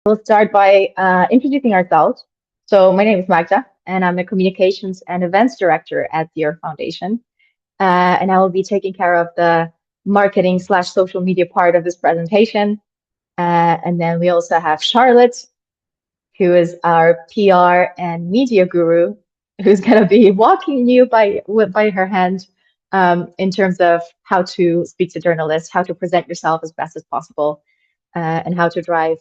We'll start by introducing ourselves. So my name is Magda, and I'm the Communications and Events Director at the Earth Foundation. And I will be taking care of the marketing slash social media part of this presentation. And then we also have Charlotte, who is our PR and media guru, who's going to be walking you by her hand in terms of how to speak to journalists, how to present yourself as best as possible, and how to drive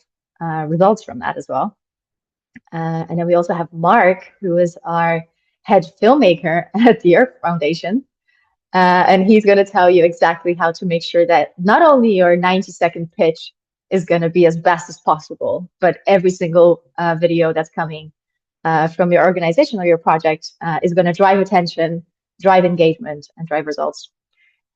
results from that as well. And then we also have Mark, who is our head filmmaker at the Earth Foundation. And he's going to tell you exactly how to make sure that not only your 90-second pitch is going to be as best as possible, but every single video that's coming from your organization or your project is going to drive attention, drive engagement, and drive results.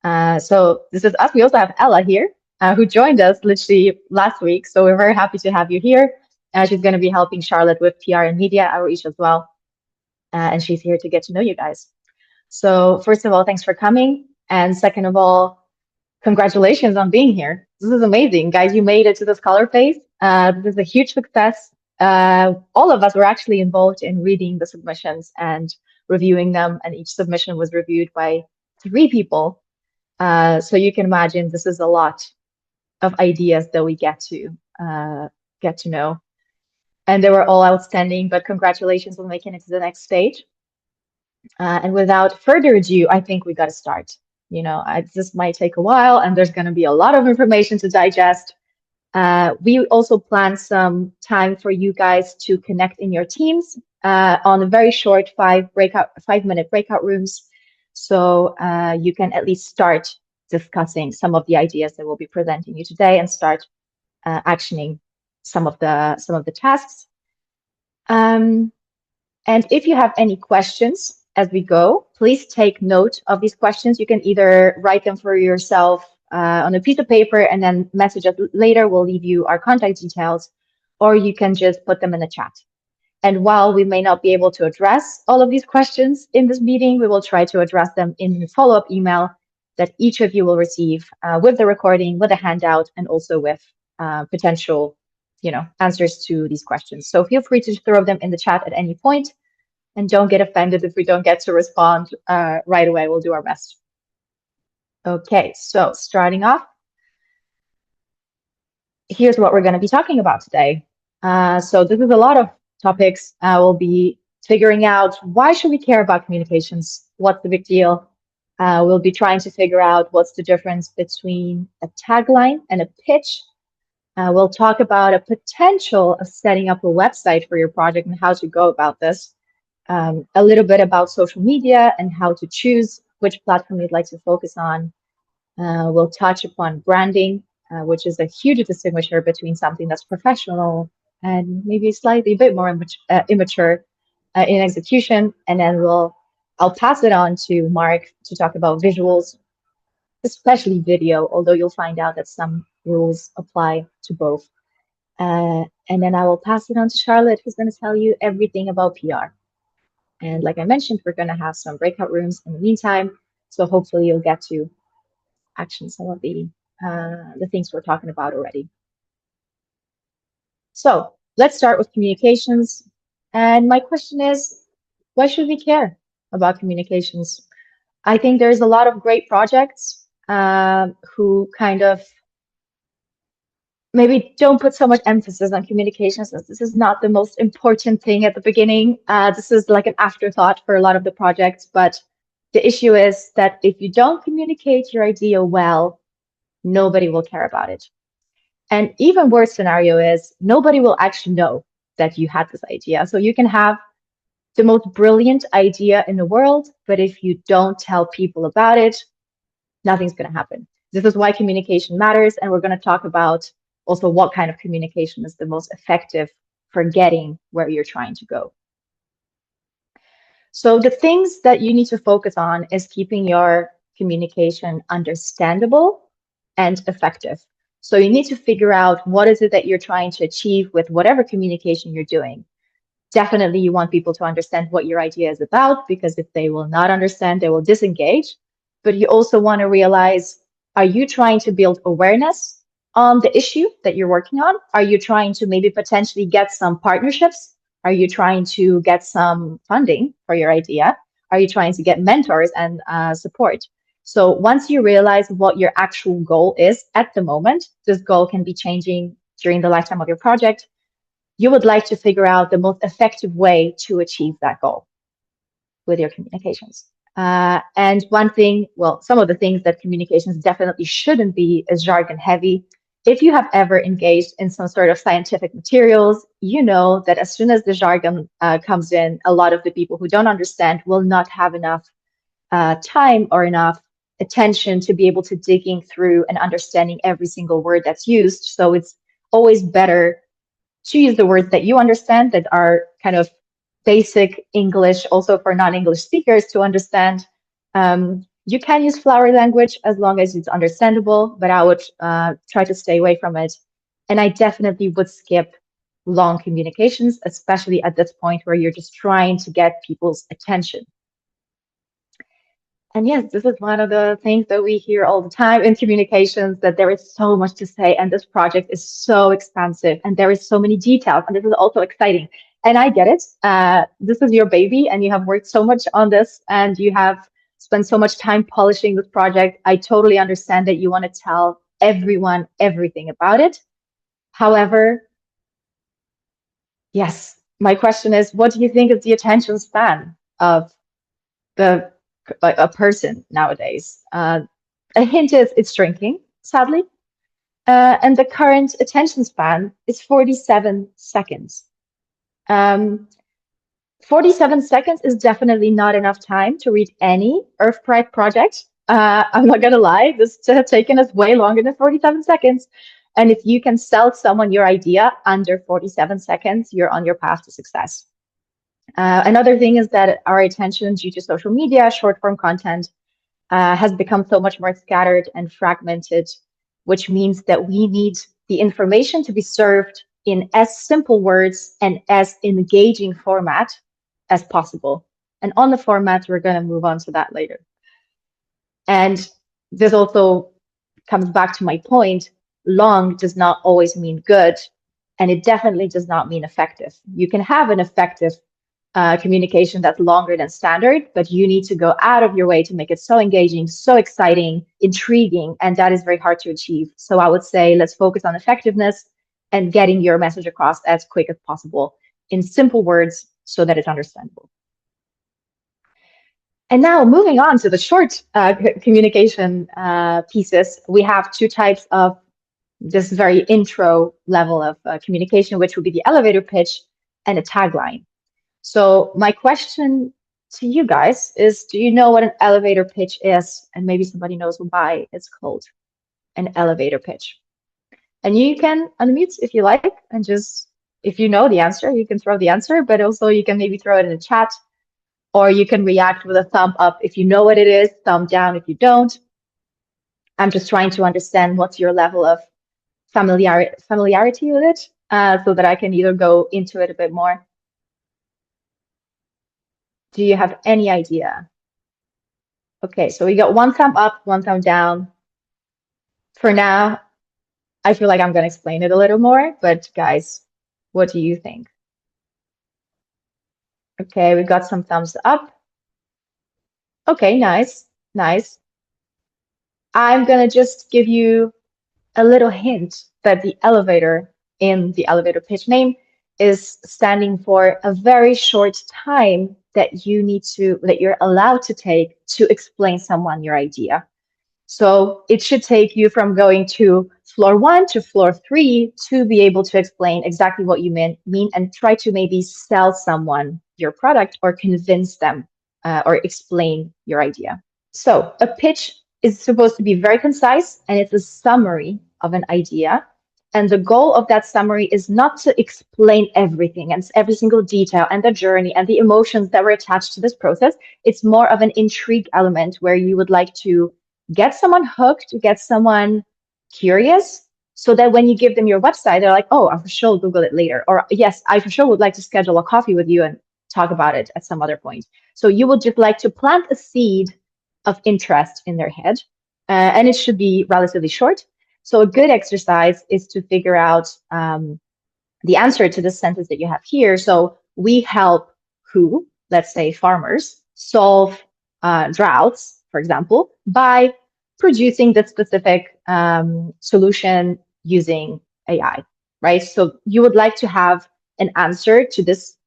So this is us. We also have Ella here, who joined us literally last week. So we're very happy to have you here. She's going to be helping Charlotte with PR and media outreach as well. And she's here to get to know you guys. So first of all, thanks for coming. And second of all, congratulations on being here. This is amazing. Guys, you made it to the Scholar phase. This is a huge success. All of us were actually involved in reading the submissions and reviewing them. And each submission was reviewed by 3 people. So you can imagine this is a lot of ideas that we get to know. And they were all outstanding, but congratulations on making it to the next stage. And without further ado, I think we got to start. This might take a while, and there's going to be a lot of information to digest. We also plan some time for you guys to connect in your teams on a very short 5-minute breakout rooms. So you can at least start discussing some of the ideas that we'll be presenting you today and start actioning some of the tasks. And if you have any questions as we go, please take note of these questions. You can either write them for yourself on a piece of paper and then message us later. We'll leave you our contact details, or you can just put them in the chat. And while we may not be able to address all of these questions in this meeting, we will try to address them in the follow-up email that each of you will receive with the recording, with a handout, and also with potential answers to these questions. So feel free to throw them in the chat at any point, and don't get offended if we don't get to respond right away. We'll do our best. Okay, so starting off, here's what we're going to be talking about today. So this is a lot of topics. We'll be figuring out why should we care about communications? What's the big deal? We'll be trying to figure out what's the difference between a tagline and a pitch. We'll talk about a potential of setting up a website for your project and how to go about this. A little bit about social media and how to choose which platform you'd like to focus on. We'll touch upon branding, which is a huge distinguisher between something that's professional and maybe slightly a bit more immature in execution. And then I'll pass it on to Mark to talk about visuals, especially video, although you'll find out that some rules apply to both. And then I will pass it on to Charlotte, who's going to tell you everything about PR. And like I mentioned, we're going to have some breakout rooms in the meantime. So hopefully you'll get to action some of the things we're talking about already. So let's start with communications. And my question is, why should we care about communications? I think there's a lot of great projects who kind of maybe don't put so much emphasis on communications, as this is not the most important thing at the beginning. This is like an afterthought for a lot of the projects. But the issue is that if you don't communicate your idea well, nobody will care about it. And even worse scenario is nobody will actually know that you had this idea. So you can have the most brilliant idea in the world, but if you don't tell people about it, nothing's going to happen. This is why communication matters. And we're going to talk about also what kind of communication is the most effective for getting where you're trying to go. So the things that you need to focus on is keeping your communication understandable and effective. So you need to figure out what is it that you're trying to achieve with whatever communication you're doing. Definitely you want people to understand what your idea is about, because if they will not understand, they will disengage. But you also want to realize, are you trying to build awareness on the issue that you're working on? Are you trying to maybe potentially get some partnerships? Are you trying to get some funding for your idea? Are you trying to get mentors and support? So once you realize what your actual goal is at the moment, this goal can be changing during the lifetime of your project. You would like to figure out the most effective way to achieve that goal with your communications. And one thing, well, some of the things that communications definitely shouldn't be is jargon heavy. If you have ever engaged in some sort of scientific materials, you know that as soon as the jargon comes in, a lot of the people who don't understand will not have enough time or enough attention to be able to digging through and understanding every single word that's used. So it's always better to use the words that you understand, that are kind of basic English, also for non-English speakers to understand. You can use flowery language as long as it's understandable, but I would try to stay away from it. And I definitely would skip long communications, especially at this point where you're just trying to get people's attention. And yes, this is one of the things that we hear all the time in communications, that there is so much to say and this project is so expansive and there is so many details and this is also exciting. And I get it. This is your baby and you have worked so much on this and you have spent so much time polishing this project. I totally understand that you want to tell everyone everything about it. However, yes, my question is, what do you think is the attention span of the like a person nowadays? A hint is it's shrinking, sadly. And the current attention span is 47 seconds. 47 seconds is definitely not enough time to read any Earthpride project. I'm not gonna lie, this has taken us way longer than 47 seconds. And if you can sell someone your idea under 47 seconds, you're on your path to success. Another thing is that our attention due to social media, short form content, has become so much more scattered and fragmented, which means that we need the information to be served in as simple words and as engaging format as possible. And on the format, we're going to move on to that later. And this also comes back to my point. Long does not always mean good, and it definitely does not mean effective. You can have an effective communication that's longer than standard, but you need to go out of your way to make it so engaging, so exciting, intriguing, and that is very hard to achieve. So I would say let's focus on effectiveness and getting your message across as quick as possible in simple words so that it's understandable. And now moving on to the short communication pieces, we have two types of this very intro level of communication, which would be the elevator pitch and a tagline. So my question to you guys is, do you know what an elevator pitch is? And maybe somebody knows why it's called an elevator pitch. And you can unmute if you like, and just, if you know the answer, you can throw the answer, but also you can maybe throw it in the chat, or you can react with a thumb up if you know what it is, thumb down if you don't. I'm just trying to understand what's your level of familiarity with it, so that I can either go into it a bit more. Do you have any idea? Okay, so we got one thumb up, one thumb down. For now, I feel like I'm going to explain it a little more, but guys, what do you think? Okay, we got some thumbs up. Okay, nice, nice. I'm going to just give you a little hint that the elevator in the elevator pitch name is standing for a very short time that you're allowed to take to explain someone your idea. So it should take you from going to floor 1 to floor 3 to be able to explain exactly what you mean and try to maybe sell someone your product or convince them or explain your idea. So a pitch is supposed to be very concise and it's a summary of an idea. And the goal of that summary is not to explain everything and every single detail and the journey and the emotions that were attached to this process. It's more of an intrigue element where you would like to get someone hooked, get someone curious, so that when you give them your website, they're like, oh, I for sure Google it later. Or yes, I for sure would like to schedule a coffee with you and talk about it at some other point. So you would just like to plant a seed of interest in their head. And it should be relatively short. So a good exercise is to figure out the answer to the sentence that you have here. So we help who, let's say farmers, solve droughts, for example, by producing the specific solution using AI, right? So you would like to have an answer to this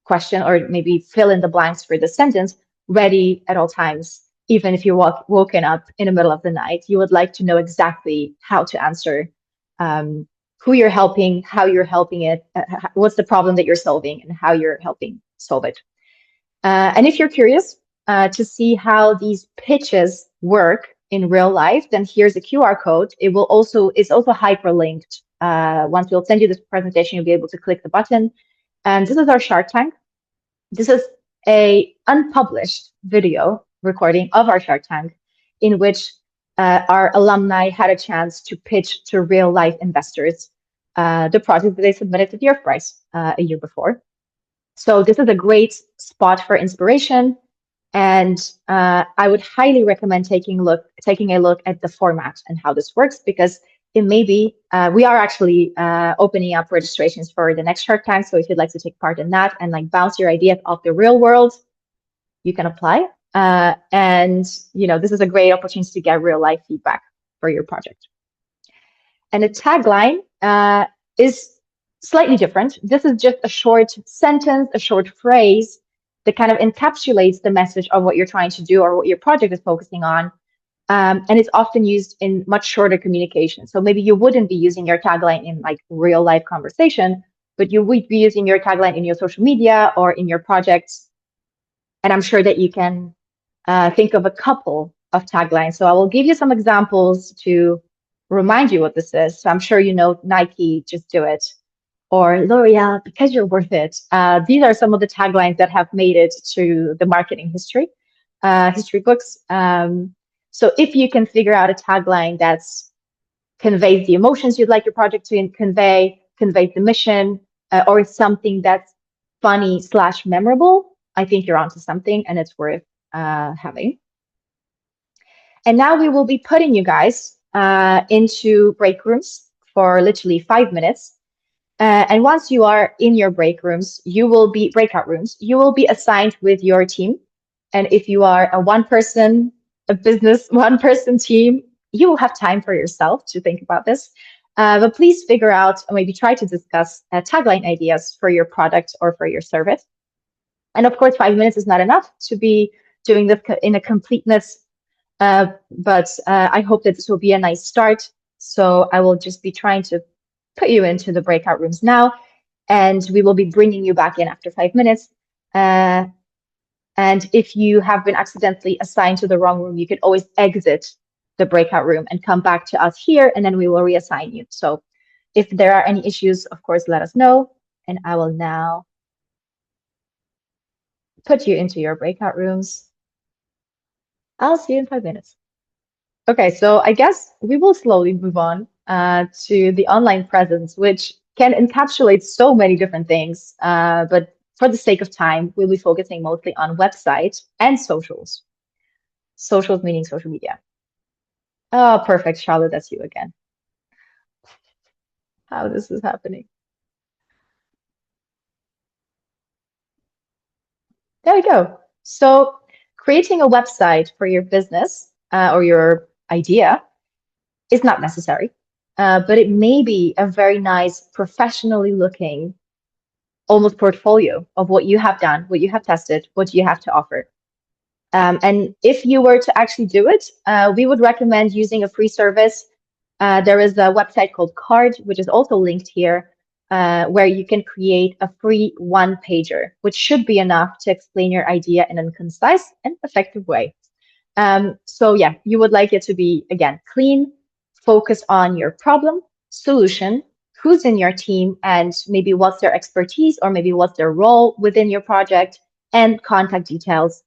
question, or maybe fill in the blanks for the sentence, ready at all times. Even if you're woken up in the middle of the night, you would like to know exactly how to answer, who you're helping, how you're helping it, what's the problem that you're solving, and how you're helping solve it. And if you're curious to see how these pitches work in real life, then here's a QR code. It's also hyperlinked. Once we'll send you this presentation, you'll be able to click the button. And this is our Shark Tank. This is a unpublished video recording of our Shark Tank in which our alumni had a chance to pitch to real life investors the project that they submitted to the Earth Prize a year before. So this is a great spot for inspiration, and I would highly recommend taking a look at the format and how this works, because it may be, we are actually opening up registrations for the next Shark Tank. So if you'd like to take part in that and like bounce your ideas off the real world, you can apply. And this is a great opportunity to get real life feedback for your project. And the tagline is slightly different. This is just a short sentence, a short phrase that kind of encapsulates the message of what you're trying to do or what your project is focusing on. And it's often used in much shorter communication. So maybe you wouldn't be using your tagline in like real life conversation, but you would be using your tagline in your social media or in your projects. And I'm sure that you can think of a couple of taglines. So I will give you some examples to remind you what this is. So I'm sure you know Nike, just do it, or L'Oreal, because you're worth it. These are some of the taglines that have made it to the marketing history books. So if you can figure out a tagline that conveys the emotions you'd like your project to conveys the mission, or something that's funny/memorable, I think you're onto something and it's worth having. And now we will be putting you guys into break rooms for literally 5 minutes. And once you are in your breakout rooms, you will be assigned with your team. And if you are a one person team, you will have time for yourself to think about this. But please figure out, or maybe try to discuss tagline ideas for your product or for your service. And of course, 5 minutes is not enough to be doing this in a completeness. But I hope that this will be a nice start. So I will just be trying to put you into the breakout rooms now, and we will be bringing you back in after 5 minutes. And if you have been accidentally assigned to the wrong room, you can always exit the breakout room and come back to us here, and then we will reassign you. So if there are any issues, of course, let us know. And I will now put you into your breakout rooms. I'll see you in 5 minutes. Okay, so I guess we will slowly move on to the online presence, which can encapsulate so many different things. But for the sake of time, we'll be focusing mostly on website and socials. Socials meaning social media. Oh, perfect, Charlotte, that's you again. How this is happening. There we go. So creating a website for your business or your idea is not necessary, but it may be a very nice, professionally looking, almost portfolio of what you have done, what you have tested, what you have to offer. And if you were to actually do it, we would recommend using a free service. There is a website called Card, which is also linked here, where you can create a free one-pager, which should be enough to explain your idea in a concise and effective way. So yeah, you would like it to be, again, clean, focus on your problem, solution, who's in your team, and maybe what's their expertise, or maybe what's their role within your project, and contact details,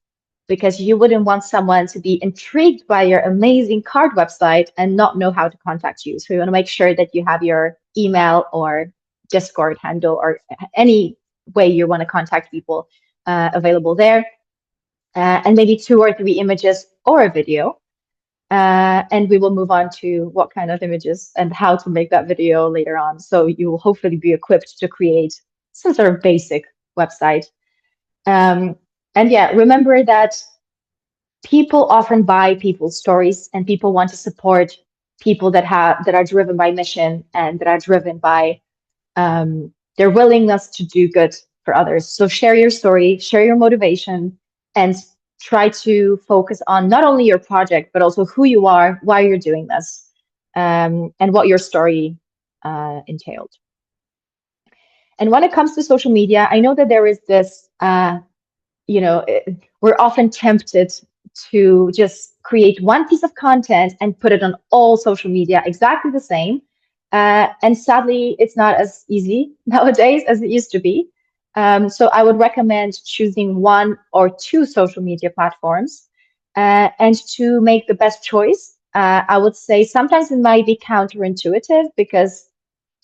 because you wouldn't want someone to be intrigued by your amazing card website and not know how to contact you. So you want to make sure that you have your email or Discord handle or any way you want to contact people available there, and maybe 2 or 3 images or a video. And we will move on to what kind of images and how to make that video later on. So you will hopefully be equipped to create some sort of basic website. And yeah, remember that people often buy people's stories, and people want to support people that are driven by mission and that are driven by their willingness to do good for others. So share your story, share your motivation, and try to focus on not only your project, but also who you are, why you're doing this, and what your story entailed. And when it comes to social media, I know that there is this, we're often tempted to just create one piece of content and put it on all social media exactly the same. And sadly, it's not as easy nowadays as it used to be. So I would recommend choosing one or two social media platforms. And to make the best choice, I would say sometimes it might be counterintuitive because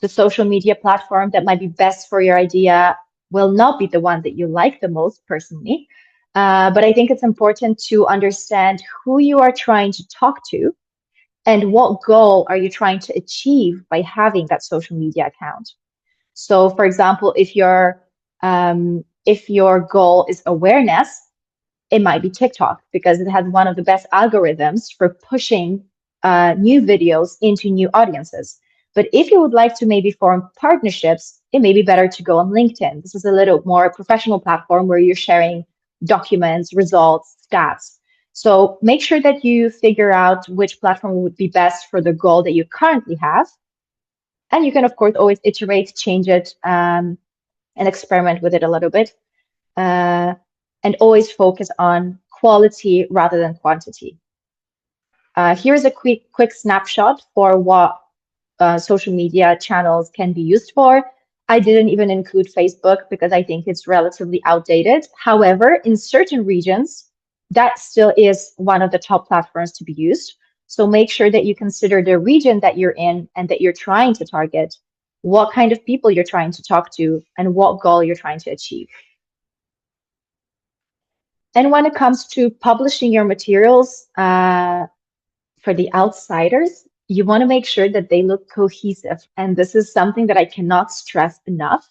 the social media platform that might be best for your idea will not be the one that you like the most personally. But I think it's important to understand who you are trying to talk to and what goal are you trying to achieve by having that social media account. So, for example, if your goal is awareness, it might be TikTok because it has one of the best algorithms for pushing new videos into new audiences. But if you would like to maybe form partnerships, it may be better to go on LinkedIn. This is a little more professional platform where you're sharing documents, results, stats. So make sure that you figure out which platform would be best for the goal that you currently have. And you can, of course, always iterate, change it, and experiment with it a little bit. And always focus on quality rather than quantity. Here's a quick snapshot for what social media channels can be used for. I didn't even include Facebook because I think it's relatively outdated. However, in certain regions, that still is one of the top platforms to be used. So make sure that you consider the region that you're in and that you're trying to target, what kind of people you're trying to talk to, and what goal you're trying to achieve. And when it comes to publishing your materials for the outsiders, you want to make sure that they look cohesive. And this is something that I cannot stress enough.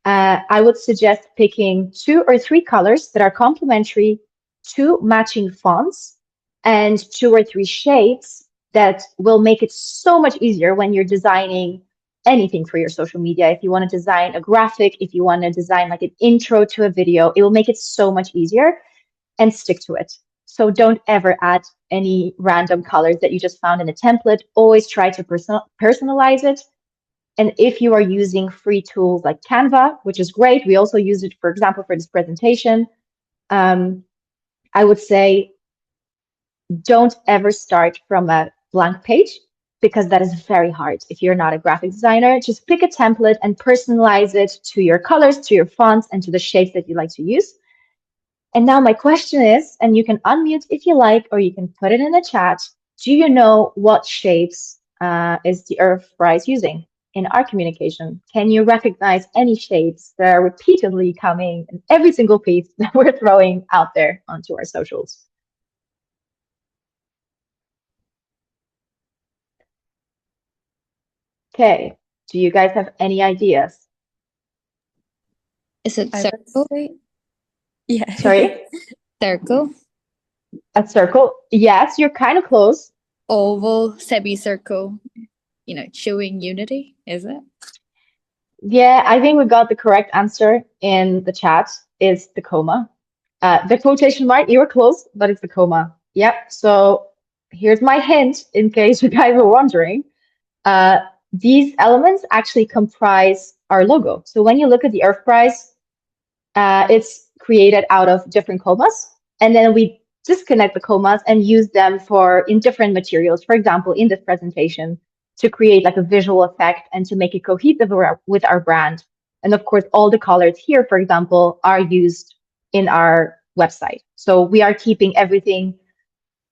I would suggest picking 2 or 3 colors that are complementary, 2 matching fonts, and 2 or 3 shapes that will make it so much easier when you're designing anything for your social media. If you want to design a graphic, if you want to design like an intro to a video, it will make it so much easier, and stick to it. So don't ever add any random colors that you just found in a template. Always try to personalize it. And if you are using free tools like Canva, which is great, we also use it, for example, for this presentation, I would say don't ever start from a blank page because that is very hard. If you're not a graphic designer, just pick a template and personalize it to your colors, to your fonts, and to the shapes that you like to use. And now my question is, and you can unmute if you like, or you can put it in the chat. Do you know what shapes is the Earthrise using in our communication? Can you recognize any shapes that are repeatedly coming in every single piece that we're throwing out there onto our socials? Okay, do you guys have any ideas? Is it circle? Yeah. Sorry? Circle? A circle? Yes, you're kind of close. Oval, semicircle, showing unity, is it? Yeah, I think we got the correct answer in the chat. It's the comma. The quotation mark, you were close, but it's the comma. Yep. So here's my hint in case you guys were wondering. These elements actually comprise our logo. So when you look at the Earthrise, it's created out of different commas, and then we disconnect the commas and use them in different materials. For example, in this presentation, to create like a visual effect and to make it cohesive with our brand. And of course, all the colors here, for example, are used in our website. So we are keeping everything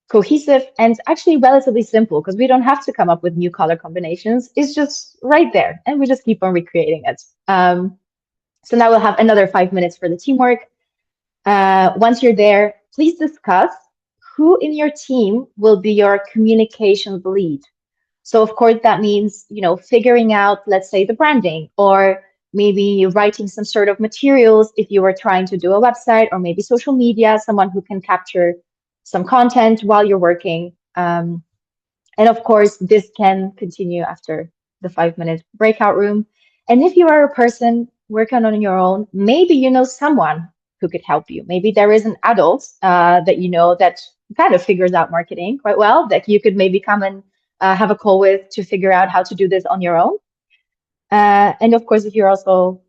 cohesive and actually relatively simple because we don't have to come up with new color combinations. It's just right there, and we just keep on recreating it. So now we'll have another 5 minutes for the teamwork. Once you're there, please discuss who in your team will be your communications lead. So of course that means, figuring out, let's say, the branding, or maybe writing some sort of materials if you are trying to do a website, or maybe social media, someone who can capture some content while you're working. And of course, this can continue after the 5-minute breakout room. And if you are a person working on your own, maybe you know someone who could help you. Maybe there is an adult that you know that kind of figures out marketing quite well, that you could maybe come and have a call with to figure out how to do this on your own. And of course, if you're also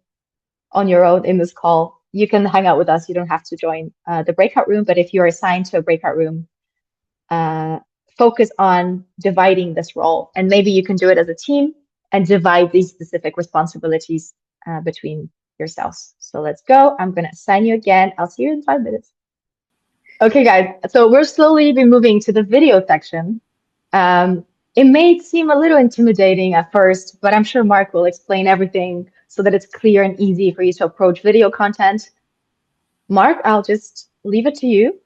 on your own in this call, you can hang out with us. You don't have to join the breakout room. But if you're assigned to a breakout room, focus on dividing this role. And maybe you can do it as a team and divide these specific responsibilities between yourselves. So let's go. I'm going to assign you again. I'll see you in 5 minutes. Okay, guys. So we're slowly be moving to the video section. It may seem a little intimidating at first, but I'm sure Mark will explain everything so that it's clear and easy for you to approach video content. Mark, I'll just leave it to you.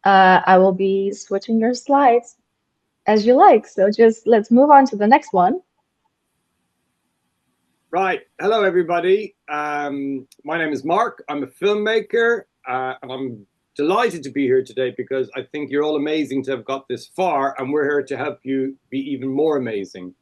I will be switching your slides as you like. So just let's move on to the next one. Right. Hello, everybody. My name is Mark. I'm a filmmaker, and I'm delighted to be here today because I think you're all amazing to have got this far, and we're here to help you be even more amazing.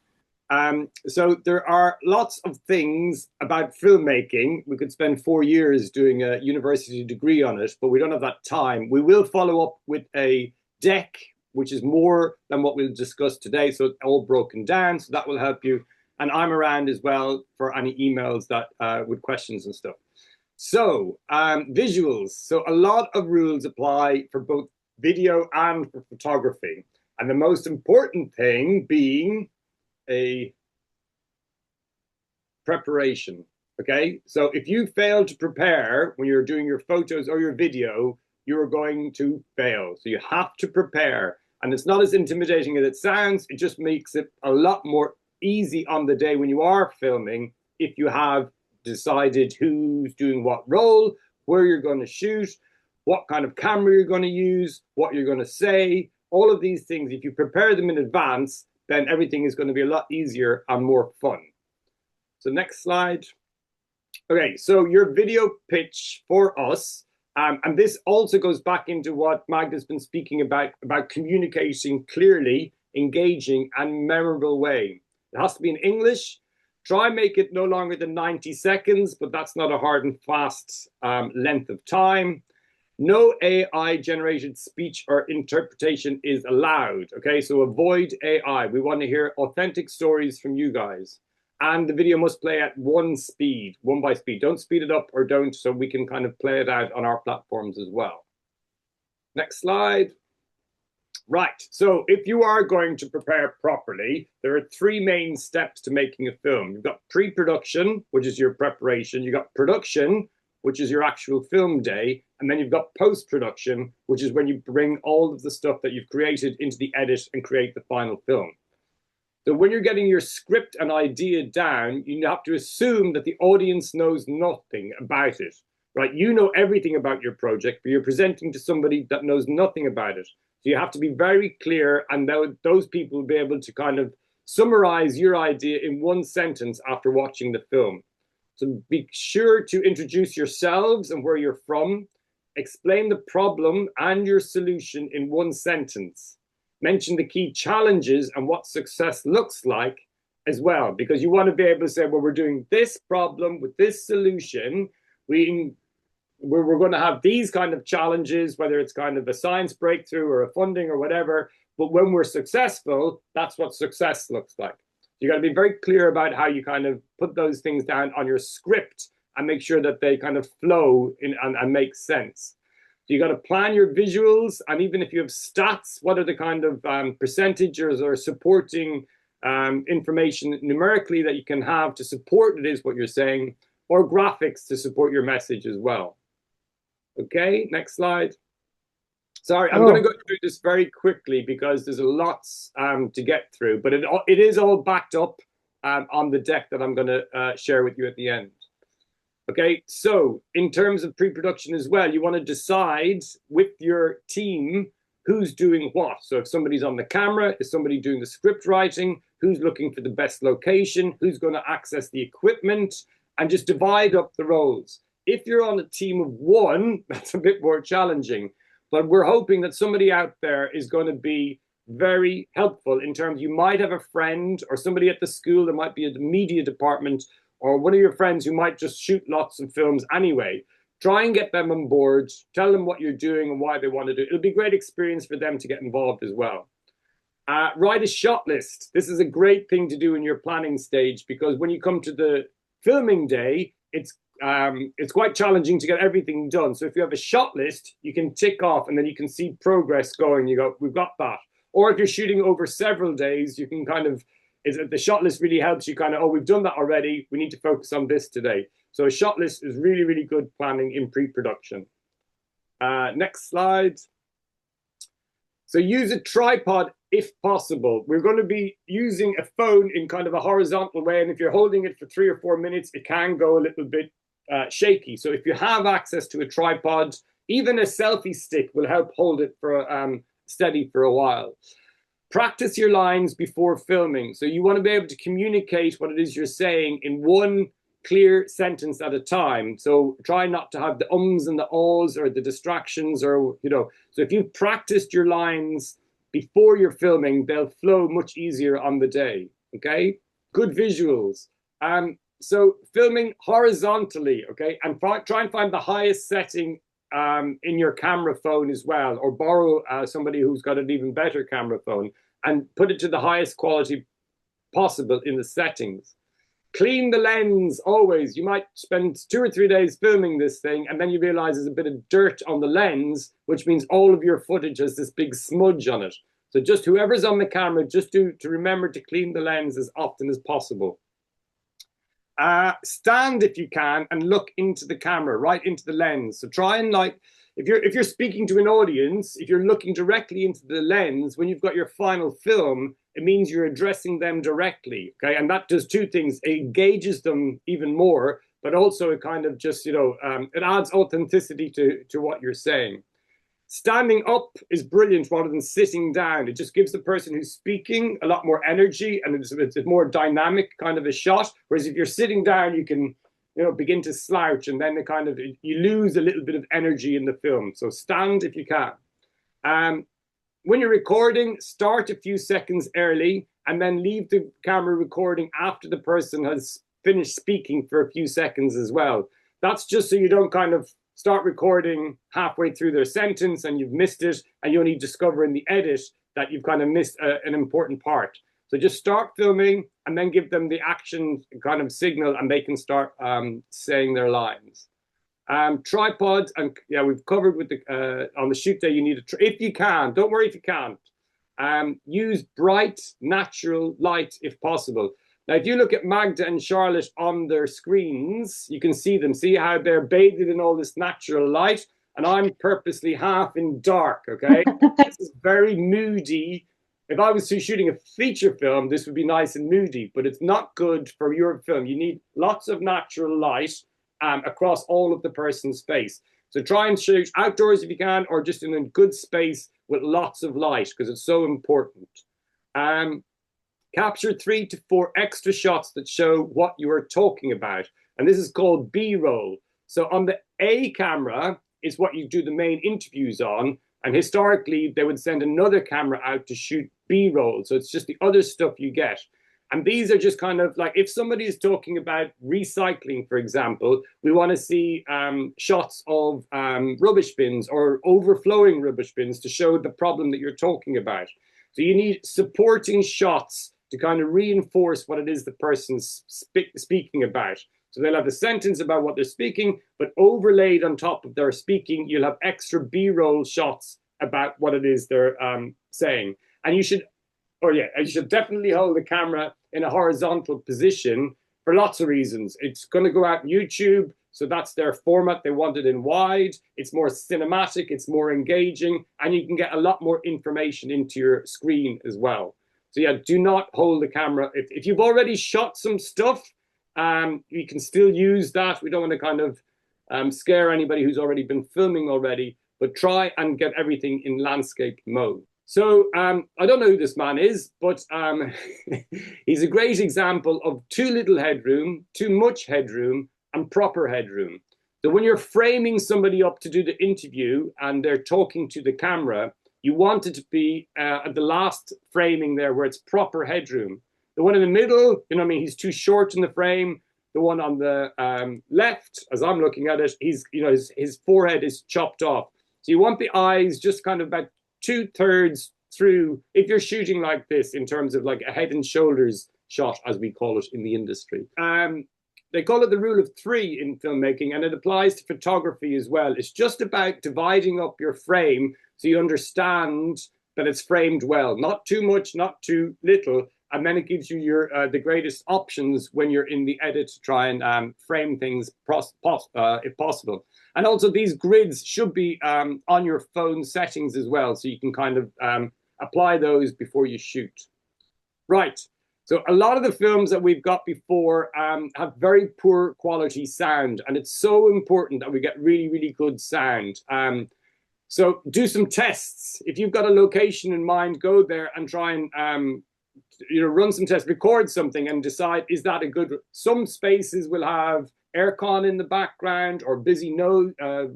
So there are lots of things about filmmaking. We could spend 4 years doing a university degree on it, but we don't have that time. We will follow up with a deck, which is more than what we'll discuss today. So it's all broken down, so that will help you. And I'm around as well for any emails that with questions and stuff. So visuals. So a lot of rules apply for both video and for photography. And the most important thing being a preparation. Okay, so if you fail to prepare when you're doing your photos or your video, you're going to fail. So you have to prepare. And it's not as intimidating as it sounds. It just makes it a lot more easy on the day when you are filming if you have decided who's doing what role, where you're going to shoot, what kind of camera you're going to use, what you're going to say, all of these things. If you prepare them in advance, then everything is going to be a lot easier and more fun. So next slide. Okay, so your video pitch for us, and this also goes back into what Magda's been speaking about communicating clearly, engaging, and memorable way. It has to be in English. Try make it no longer than 90 seconds, but that's not a hard and fast length of time. No AI generated speech or interpretation is allowed. Okay, so avoid AI. We want to hear authentic stories from you guys. And the video must play at one by speed. Don't speed it up or don't, so we can kind of play it out on our platforms as well. Next slide. Right, so if you are going to prepare properly, there are 3 main steps to making a film. You've got pre-production, which is your preparation. You've got production, which is your actual film day. And then you've got post-production, which is when you bring all of the stuff that you've created into the edit and create the final film. So when you're getting your script and idea down, you have to assume that the audience knows nothing about it, right? You know everything about your project, but you're presenting to somebody that knows nothing about it. So you have to be very clear, and those people will be able to kind of summarize your idea in one sentence after watching the film. So be sure to introduce yourselves and where you're from. Explain the problem and your solution in one sentence. Mention the key challenges and what success looks like as well, because you want to be able to say, well, we're doing this problem with this solution. We're going to have these kind of challenges, whether it's kind of a science breakthrough or a funding or whatever. But when we're successful, that's what success looks like. You got to be very clear about how you kind of put those things down on your script and make sure that they kind of flow in and make sense. So you got to plan your visuals, and even if you have stats, what are the kind of percentages or supporting information numerically that you can have to support it is what you're saying, or graphics to support your message as well. Okay, next slide. Sorry, I'm going to go through this very quickly because there's lots to get through, but it is all backed up on the deck that I'm going to share with you at the end. Okay, so in terms of pre-production as well, you want to decide with your team who's doing what. So if somebody's on the camera, is somebody doing the script writing, who's looking for the best location, who's going to access the equipment, and just divide up the roles. If you're on a team of one, that's a bit more challenging, but we're hoping that somebody out there is going to be very helpful in terms, you might have a friend or somebody at the school, there might be a media department, or one of your friends who might just shoot lots of films anyway. Try and get them on board, tell them what you're doing and why they want to do it. It'll be a great experience for them to get involved as well. Write a shot list. This is a great thing to do in your planning stage, because when you come to the filming day, it's quite challenging to get everything done. So if you have a shot list, you can tick off and then you can see progress going. You go, we've got that. Or if you're shooting over several days, you can kind of, the shot list really helps you kind of, oh, we've done that already. We need to focus on this today. So a shot list is really, really good planning in pre-production. Next slide. So use a tripod if possible. We're going to be using a phone in kind of a horizontal way. And if you're holding it for 3 or 4 minutes, it can go a little bit shaky. So if you have access to a tripod, even a selfie stick will help hold it for steady for a while. Practice your lines before filming. So you want to be able to communicate what it is you're saying in one clear sentence at a time. So try not to have the ums and the ahs or the distractions, or, you know, so if you've practiced your lines before you're filming, they'll flow much easier on the day. Okay. Good visuals. So filming horizontally, okay, and try and find the highest setting in your camera phone as well, or borrow somebody who's got an even better camera phone and put it to the highest quality possible in the settings. Clean the lens always. You might spend 2 or 3 days filming this thing, and then you realize there's a bit of dirt on the lens, which means all of your footage has this big smudge on it. So just whoever's on the camera, just to remember to clean the lens as often as possible. Stand if you can and look into the camera, right into the lens. So try and, like, if you're speaking to an audience, if you're looking directly into the lens, when you've got your final film, it means you're addressing them directly, okay? And that does 2 things. It engages them even more, but also it kind of just, you know, it adds authenticity to what you're saying. Standing up is brilliant rather than sitting down. It just gives the person who's speaking a lot more energy, and it's a more dynamic kind of a shot. Whereas if you're sitting down, you can, you know, begin to slouch, and then you lose a little bit of energy in the film. So stand if you can. When you're recording, start a few seconds early and then leave the camera recording after the person has finished speaking for a few seconds as well. That's just so you don't kind of start recording halfway through their sentence and you've missed it, and you only discover in the edit that you've kind of missed an important part. So just start filming and then give them the action kind of signal, and they can start saying their lines. Tripod, and yeah, we've covered with the on the shoot day, you need if you can, don't worry if you can't. Use bright, natural light if possible. Now, if you look at Magda and Charlotte on their screens, you can see them. See how they're bathed in all this natural light, and I'm purposely half in dark, okay? This is very moody. If I was shooting a feature film, this would be nice and moody, but it's not good for your film. You need lots of natural light across all of the person's face. So try and shoot outdoors if you can, or just in a good space with lots of light, because it's so important. Capture 3 to 4 extra shots that show what you are talking about. And this is called B-roll. So on the A camera is what you do the main interviews on. And historically, they would send another camera out to shoot B-roll. So it's just the other stuff you get. And these are just kind of like, if somebody is talking about recycling, for example, we want to see shots of rubbish bins or overflowing rubbish bins to show the problem that you're talking about. So you need supporting shots to kind of reinforce what it is the person's speaking about. So they'll have the sentence about what they're speaking, but overlaid on top of their speaking, you'll have extra B-roll shots about what it is they're saying. And you should definitely hold the camera in a horizontal position for lots of reasons. It's going to go out on YouTube, so that's their format. They want it in wide. It's more cinematic, it's more engaging, and you can get a lot more information into your screen as well. So yeah, do not hold the camera. If you've already shot some stuff, you can still use that. We don't want to kind of scare anybody who's already been filming already, but try and get everything in landscape mode. So I don't know who this man is, but he's a great example of too little headroom, too much headroom, and proper headroom. So when you're framing somebody up to do the interview and they're talking to the camera, you want it to be at the last framing there where it's proper headroom. The one in the middle, you know what I mean, he's too short in the frame. The one on the left, as I'm looking at it, his forehead is chopped off. So you want the eyes just kind of about 2/3 through, if you're shooting like this, in terms of like a head and shoulders shot, as we call it in the industry. They call it the rule of 3 in filmmaking, and it applies to photography as well. It's just about dividing up your frame so you understand that it's framed well, not too much, not too little, and then it gives you your the greatest options when you're in the edit to try and frame things if possible. And also these grids should be on your phone settings as well, so you can kind of apply those before you shoot. Right, so a lot of the films that we've got before have very poor quality sound, and it's so important that we get really, really good sound. So do some tests. If you've got a location in mind, go there and try and run some tests, record something and decide, is that a good... Some spaces will have aircon in the background or busy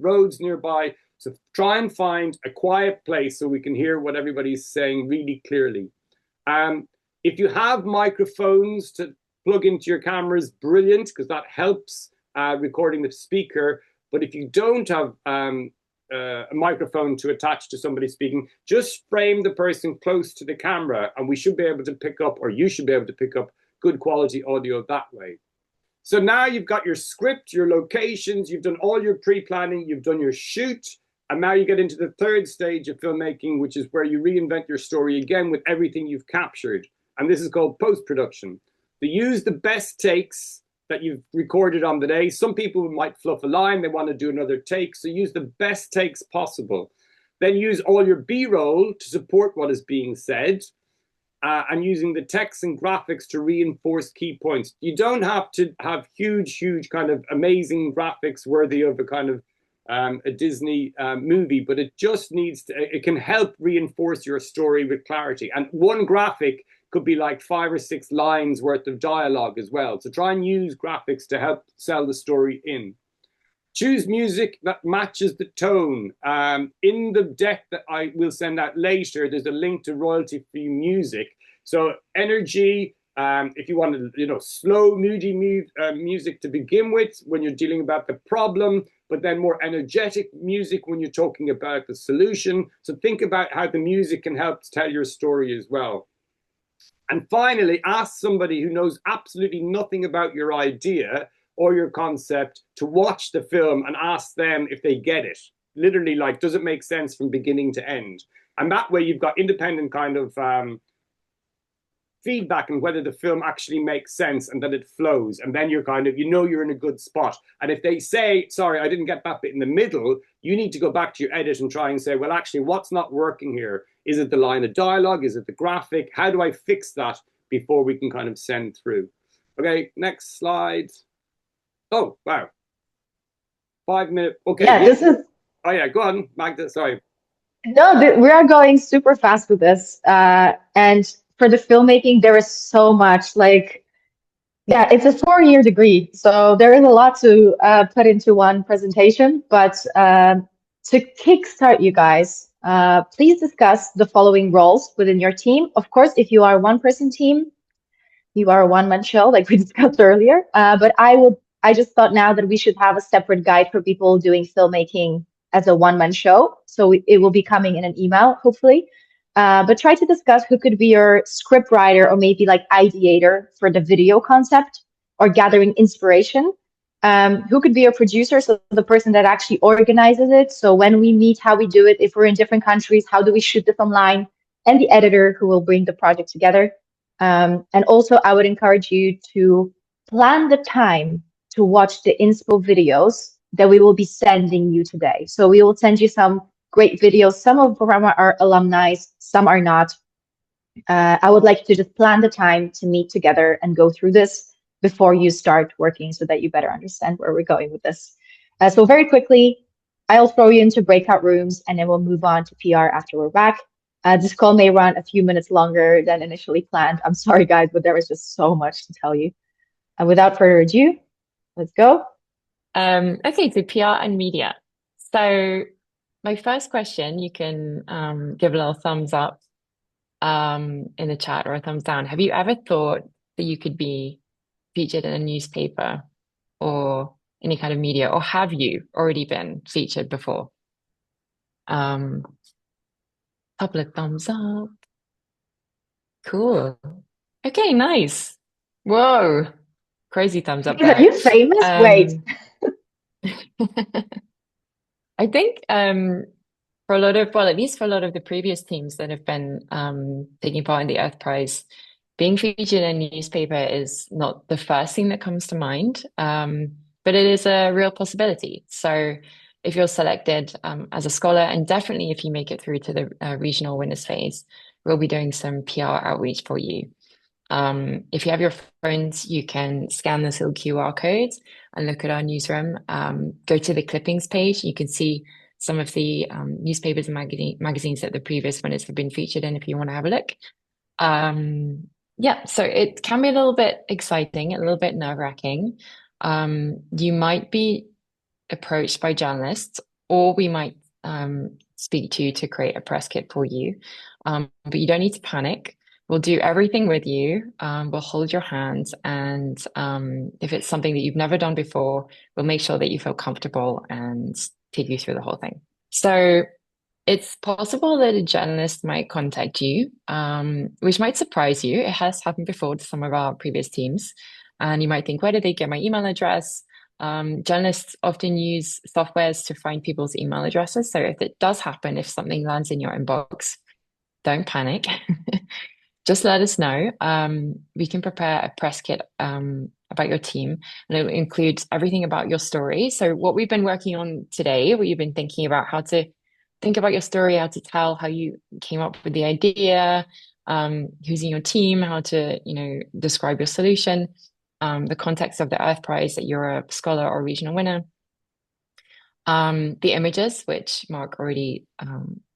roads nearby. So try and find a quiet place so we can hear what everybody's saying really clearly. If you have microphones to plug into your cameras, brilliant, because that helps recording the speaker. But if you don't have a microphone to attach to somebody speaking, just frame the person close to the camera and we should be able to pick up, or you should be able to pick up, good quality audio that way. So now you've got your script, your locations, you've done all your pre-planning, you've done your shoot, and now you get into the third stage of filmmaking, which is where you reinvent your story again with everything you've captured. And this is called post-production. So use the best takes that you've recorded on the day. Some people might fluff a line, they want to do another take, so use the best takes possible. Then use all your B-roll to support what is being said, and using the text and graphics to reinforce key points. You don't have to have huge kind of amazing graphics worthy of a kind of a Disney movie, but it just needs to, it can help reinforce your story with clarity. And one graphic could be like 5 or 6 lines worth of dialogue as well. So try and use graphics to help sell the story in. Choose music that matches the tone. In the deck that I will send out later, there's a link to royalty-free music. So energy, if you want to, slow, moody music to begin with when you're dealing about the problem, but then more energetic music when you're talking about the solution. So think about how the music can help tell your story as well. And finally, ask somebody who knows absolutely nothing about your idea or your concept to watch the film and ask them if they get it. Literally, like, does it make sense from beginning to end? And that way you've got independent kind of feedback on whether the film actually makes sense and that it flows. And then you're kind of, you're in a good spot. And if they say, sorry, I didn't get that bit in the middle, you need to go back to your edit and try and say, well, actually, what's not working here? Is it the line of dialogue? Is it the graphic? How do I fix that before we can kind of send through? Okay, next slide. Oh, wow. 5 minutes. Okay. Yeah, this is... Oh, yeah, go on, Magda, sorry. No, we are going super fast with this. And for the filmmaking, there is so much, like, yeah, it's a 4-year degree. So there is a lot to put into one presentation. But to kickstart you guys, please discuss the following roles within your team. Of course, if you are a one-person team, you are a one-man show, like we discussed earlier. But I just thought now that we should have a separate guide for people doing filmmaking as a one-man show. So it will be coming in an email, hopefully. But try to discuss who could be your script writer or maybe like ideator for the video concept or gathering inspiration. Who could be your producer, so the person that actually organizes it. So when we meet, how we do it, if we're in different countries, how do we shoot this online? And the editor who will bring the project together. And also, I would encourage you to plan the time to watch the inspo videos that we will be sending you today. So we will send you some great videos. Some of them are alumni, some are not. I would like to just plan the time to meet together and go through this before you start working so that you better understand where we're going with this. So very quickly, I'll throw you into breakout rooms and then we'll move on to PR after we're back. This call may run a few minutes longer than initially planned. I'm sorry, guys, but there was just so much to tell you. Without further ado, let's go. Okay, so PR and media. So my first question, you can give a little thumbs up in the chat or a thumbs down. Have you ever thought that you could be featured in a newspaper or any kind of media, or have you already been featured before? Couple of thumbs up. Cool. Okay, nice. Whoa. Crazy thumbs up Are there. you famous? Wait. I think for a lot of, well, at least for a lot of the previous teams that have been taking part in the Earth Prize, being featured in a newspaper is not the first thing that comes to mind, but it is a real possibility. So if you're selected as a scholar, and definitely if you make it through to the regional winners phase, we'll be doing some PR outreach for you. If you have your phones, you can scan this little QR code and look at our newsroom. Go to the clippings page. You can see some of the newspapers and magazines that the previous winners have been featured in if you want to have a look. Yeah, so it can be a little bit exciting, a little bit nerve-wracking. You might be approached by journalists, or we might speak to you to create a press kit for you. But you don't need to panic. We'll do everything with you. We'll hold your hands, and if it's something that you've never done before, we'll make sure that you feel comfortable and take you through the whole thing. So it's possible that a journalist might contact you, which might surprise you. It has happened before to some of our previous teams, and you might think, where did they get my email address? Journalists often use softwares to find people's email addresses. So if it does happen, if something lands in your inbox, don't panic. Just let us know. We can prepare a press kit about your team, and it includes everything about your story. So what we've been working on today, what you've been thinking about, how to think about your story, how to tell how you came up with the idea, who's in your team, how to, describe your solution, the context of the Earth Prize, that you're a scholar or regional winner. The images, which Mark already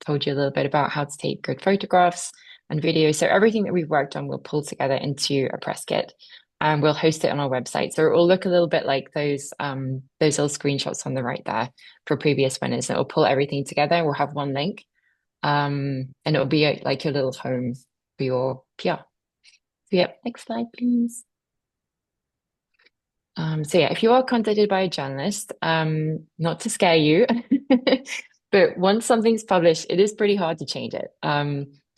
told you a little bit about, how to take good photographs and videos. So everything that we've worked on, we'll pull together into a press kit, and we'll host it on our website. So it will look a little bit like those little screenshots on the right there for previous winners. And it will pull everything together. We'll have one link, and it'll be like your little home for your PR. So yeah, next slide, please. So yeah, if you are contacted by a journalist, not to scare you, but once something's published, it is pretty hard to change it.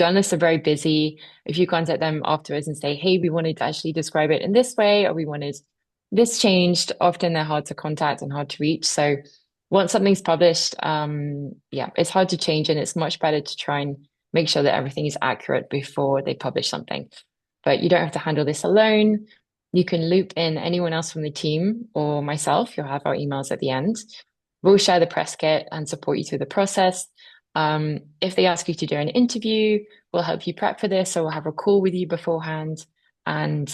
Journalists are very busy. If you contact them afterwards and say, hey, we wanted to actually describe it in this way, or we wanted this changed, often they're hard to contact and hard to reach. So once something's published, yeah, it's hard to change, and it's much better to try and make sure that everything is accurate before they publish something. But you don't have to handle this alone. You can loop in anyone else from the team or myself. You'll have our emails at the end. We'll share the press kit and support you through the process. If they ask you to do an interview, we'll help you prep for this. So we'll have a call with you beforehand and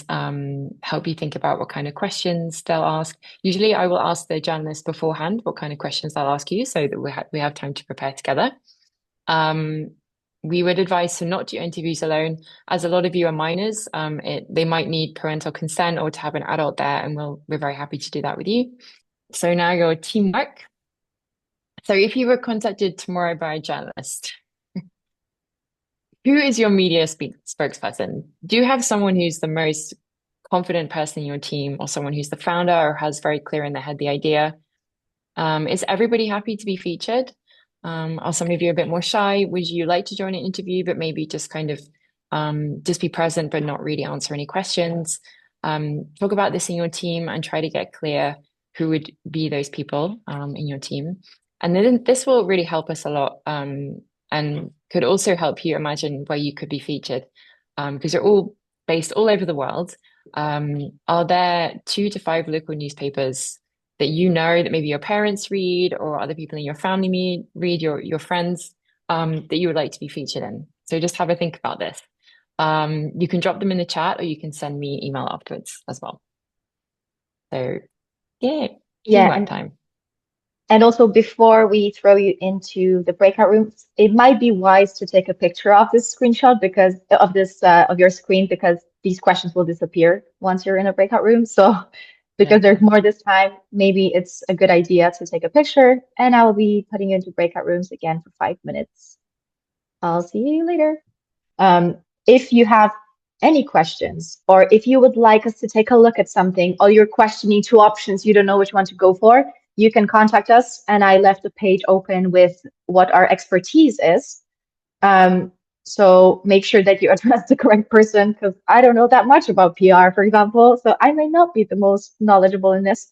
help you think about what kind of questions they'll ask. Usually I will ask the journalist beforehand what kind of questions they'll ask you, so that we have time to prepare together. We would advise to not do interviews alone, as a lot of you are minors. They might need parental consent or to have an adult there, and we're very happy to do that with you. So now your teamwork. So if you were contacted tomorrow by a journalist, who is your media spokesperson? Do you have someone who's the most confident person in your team, or someone who's the founder or has very clear in their head the idea? Is everybody happy to be featured? Are some of you a bit more shy? Would you like to join an interview, but maybe just kind of just be present, but not really answer any questions? Talk about this in your team and try to get clear who would be those people in your team. And then this will really help us a lot, and could also help you imagine where you could be featured, because you're all based all over the world. Are there 2 to 5 local newspapers that that maybe your parents read, or other people in your family read, your friends, that you would like to be featured in? So just have a think about this. You can drop them in the chat, or you can send me an email afterwards as well. So yeah, Yeah, teamwork and time. And also, before we throw you into the breakout rooms, it might be wise to take a picture of this screenshot because of this of your screen, because these questions will disappear once you're in a breakout room. So because there's more this time, maybe it's a good idea to take a picture, and I will be putting you into breakout rooms again for 5 minutes. I'll see you later. If you have any questions, or if you would like us to take a look at something, or you're questioning two options, you don't know which one to go for, you can contact us. And I left a page open with what our expertise is. So make sure that you address the correct person, because I don't know that much about PR, for example. So I may not be the most knowledgeable in this.